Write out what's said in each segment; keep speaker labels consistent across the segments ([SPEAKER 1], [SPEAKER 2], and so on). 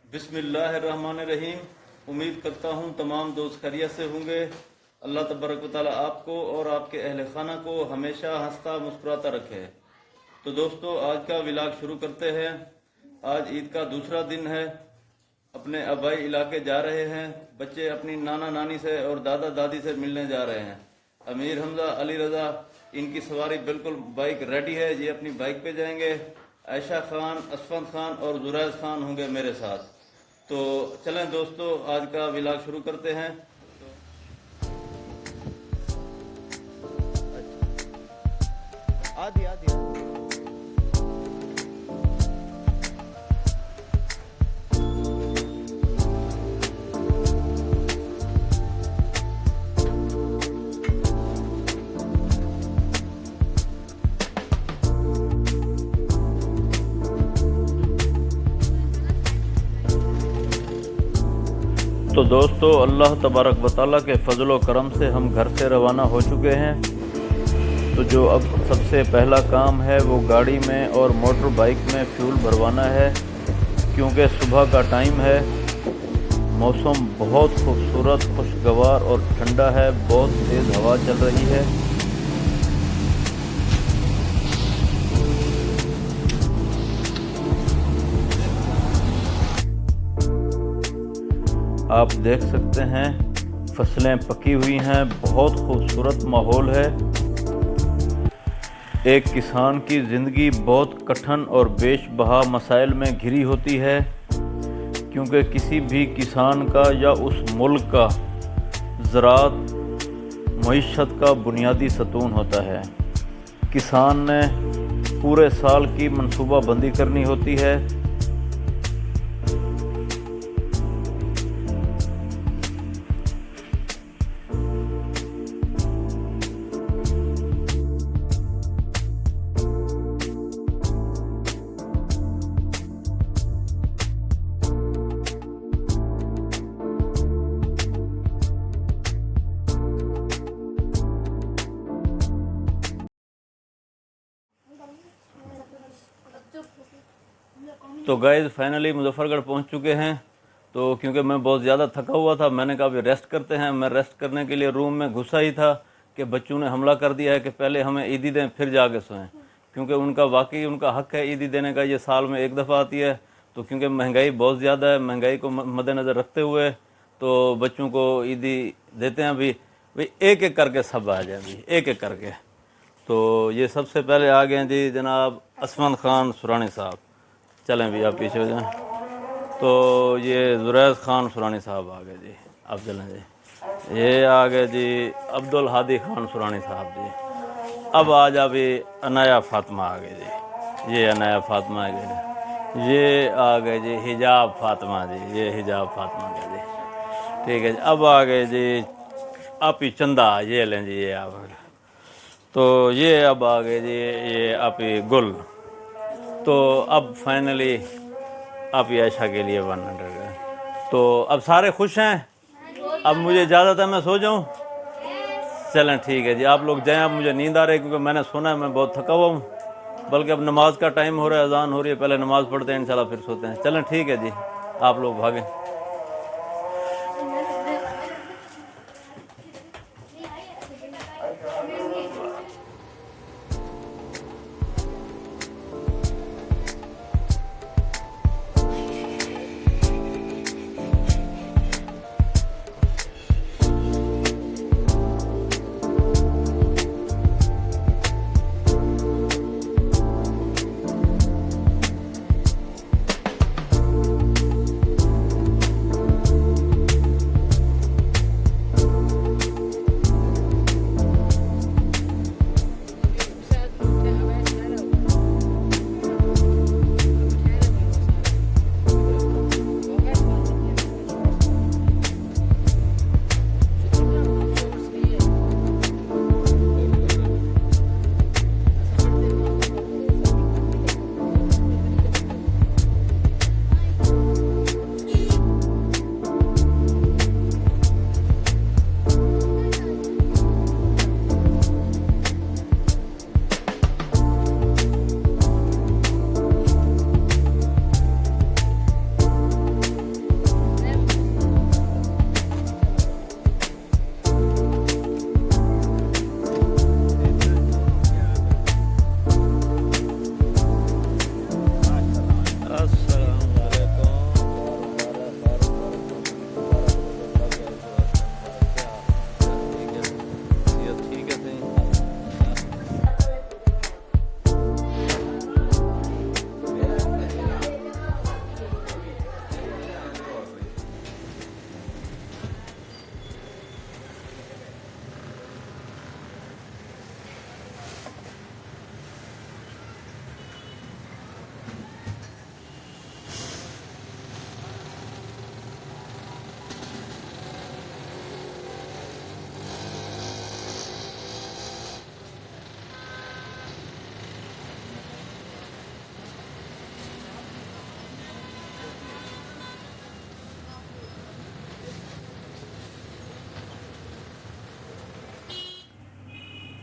[SPEAKER 1] बिस्मिल्लाहिर्रहमानिर्रहीम। उम्मीद करता हूँ तमाम दोस्त खैरियत से होंगे। अल्लाह तबारक व तआला आपको और आपके अहल खाना को हमेशा हंसता मुस्कुराता रखे। तो दोस्तों, आज का व्लॉग शुरू करते हैं। आज ईद का दूसरा दिन है। अपने आबाई इलाके जा रहे हैं। बच्चे अपनी नाना नानी से और दादा दादी से मिलने जा रहे हैं। अमीर हमजा, अली रज़ा, इनकी सवारी बिल्कुल बाइक रेडी है। ये अपनी बाइक पे जाएंगे। आयशा खान, असफंद खान और जुरैज खान होंगे मेरे साथ। तो चलें दोस्तों, आज का व्लॉग शुरू करते हैं।
[SPEAKER 2] आदि आदि
[SPEAKER 1] तो दोस्तों, अल्लाह तबारक व तआला के फजलो करम से हम घर से रवाना हो चुके हैं। तो जो अब सबसे पहला काम है वो गाड़ी में और मोटर बाइक में फ्यूल भरवाना है, क्योंकि सुबह का टाइम है। मौसम बहुत खूबसूरत, खुशगवार और ठंडा है। बहुत तेज़ हवा चल रही है। आप देख सकते हैं फसलें पकी हुई हैं। बहुत खूबसूरत माहौल है। एक किसान की ज़िंदगी बहुत कठिन और बेशबहा मसाइल में घिरी होती है, क्योंकि किसी भी किसान का या उस मुल्क का ज़राअत मईशत का बुनियादी सतून होता है। किसान ने पूरे साल की मनसूबाबंदी करनी होती है। तो गाइज़ फाइनली मुजफ्फरगढ़ पहुंच चुके हैं। तो क्योंकि मैं बहुत ज़्यादा थका हुआ था, मैंने कहा अभी रेस्ट करते हैं। मैं रेस्ट करने के लिए रूम में घुसा ही था कि बच्चों ने हमला कर दिया है कि पहले हमें ईदी दें फिर जाके सोएं, क्योंकि उनका वाकई उनका हक़ है ईदी देने का। ये साल में एक दफ़ा आती है। तो क्योंकि महंगाई बहुत ज़्यादा है, महंगाई को मद्देनज़र रखते हुए तो बच्चों को ईदी देते हैं। अभी भाई एक एक करके सब आ जाए, अभी एक एक करके। तो ये सबसे पहले आ गए जी जनाब असफंद खान सुरानी साहब। चलें भी, आप पीछे हो जाएं। तो ये जुरैज खान सुरानी साहब आ गए जी। अब चलें जी। ये आ गए जी अब्दुल हादी खान सुरानी साहब जी। अब आ जा भी अनाया फ़ातिमा आ गए जी। ये अनाया फ़ातिमा आ गए। ये आ गए जी हिजाब फ़ातिमा जी। ये हिजाब फ़ातिमा गए जी। ठीक है जी। अब आ गए जी आपी चंदा। ये लें जी, ये आप। तो ये अब आ गए जी ये आपी गुल। तो अब फाइनली आप आयशा के लिए 100 है। तो अब सारे खुश हैं। अब मुझे इजाज़त है, मैं सो जाऊं। चलें ठीक है जी, आप लोग जाएं। अब मुझे नींद आ रही है, क्योंकि मैंने सुना है मैं बहुत थका हुआ हूँ। बल्कि अब नमाज का टाइम हो रहा है, अजान हो रही है। पहले नमाज़ पढ़ते हैं, इंशाल्लाह फिर सोते हैं। चलें ठीक है जी, आप लोग भागें।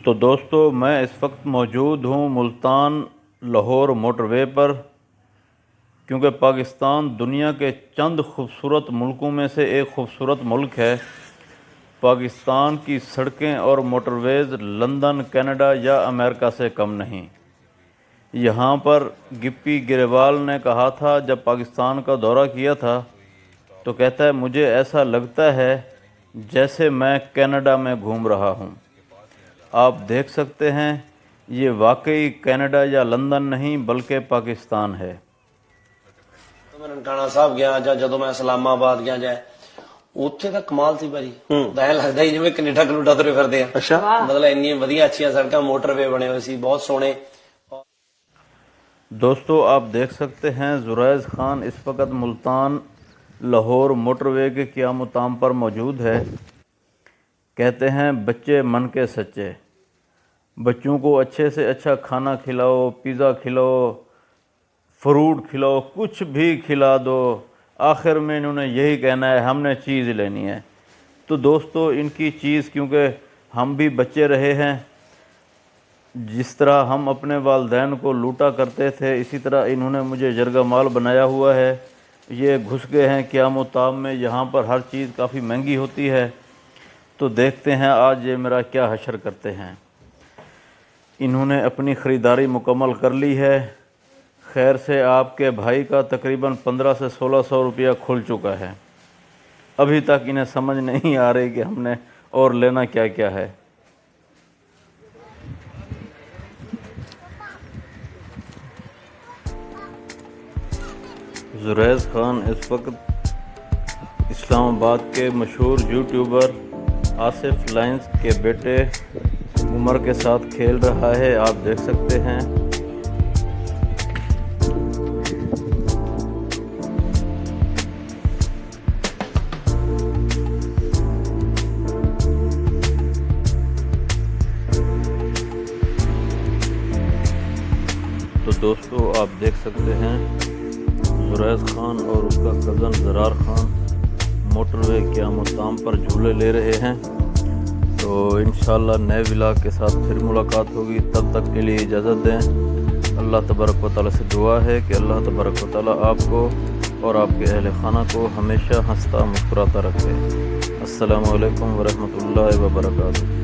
[SPEAKER 1] तो दोस्तों मैं इस वक्त मौजूद हूँ मुल्तान लाहौर मोटरवे पर, क्योंकि पाकिस्तान दुनिया के चंद खूबसूरत मुल्कों में से एक खूबसूरत मुल्क है। पाकिस्तान की सड़कें और मोटरवेज़ लंदन, कनाडा या अमेरिका से कम नहीं। यहाँ पर गिप्पी ग्रेवाल ने कहा था जब पाकिस्तान का दौरा किया था, तो कहता है मुझे ऐसा लगता है जैसे मैं कनाडा में घूम रहा हूँ। आप देख सकते हैं ये वाकई कनाडा या लंदन नहीं बल्कि पाकिस्तान है।
[SPEAKER 2] मैं ननकाना साहब गया ਜਾਂ ਜਦੋਂ ਮੈਂ ਇਸਲਾਮਾਬਾਦ ਗਿਆ ਜਾਂ ਉੱਥੇ ਤਾਂ ਕਮਾਲ ਸੀ ਭਾਜੀ। ਤਾਂ ਐਂ ਲੱਗਦਾ ਹੀ ਜਿਵੇਂ ਕੈਨੇਡਾ ਕਨੂਡਾ ਤੁਰੇ ਫਿਰਦੇ ਆ। ਅੱਛਾ, ਮਤਲਬ ਇੰਨੀਆਂ ਵਧੀਆ ਅੱਛੀਆਂ ਸੜਕਾਂ, ਮੋਟਰਵੇ ਬਣੇ ਹੋਏ ਸੀ ਬਹੁਤ ਸੋਹਣੇ।
[SPEAKER 1] दोस्तों आप देख सकते हैं जुरैज खान इस वक्त मुल्तान लाहौर मोटरवे के क्या मुकाम पर मौजूद है। कहते हैं बच्चे मन के सच्चे, बच्चों को अच्छे से अच्छा खाना खिलाओ, पिज़्ज़ा खिलाओ, फ्रूट खिलाओ, कुछ भी खिला दो, आखिर में इन्होंने यही कहना है हमने चीज़ लेनी है। तो दोस्तों इनकी चीज़, क्योंकि हम भी बच्चे रहे हैं, जिस तरह हम अपने वालिदैन को लूटा करते थे इसी तरह इन्होंने मुझे जरगा माल बनाया हुआ है। ये घुस गए हैं क़यामत ताब में। यहाँ पर हर चीज़ काफ़ी महंगी होती है। तो देखते हैं आज ये मेरा क्या हशर करते हैं। इन्होंने अपनी ख़रीदारी मुकम्मल कर ली है। खैर से आपके भाई का तकरीबन 1500 से 1600 रुपया खुल चुका है। अभी तक इन्हें समझ नहीं आ रही कि हमने और लेना क्या क्या है। जुरैज खान इस वक्त इस्लामाबाद के मशहूर यूट्यूबर आसिफ लाइंस के बेटे उमर के साथ खेल रहा है। आप देख सकते हैं। तो दोस्तों आप देख सकते हैं जुरैज खान और उसका कज़न ज़रार खान मोटरवे क्या मुकाम पर झूले ले रहे हैं। तो इंशाअल्लाह नए व्लॉग के साथ फिर मुलाकात होगी। तब तक के लिए इजाज़त दें। अल्लाह तबारक व तआला से दुआ है कि अल्लाह तबारक व तआला आपको और आपके अहले खाना को हमेशा हंसता मुस्कुराता रखे। अस्सलामु अलैकुम व रहमतुल्लाहि व बरकातुहू।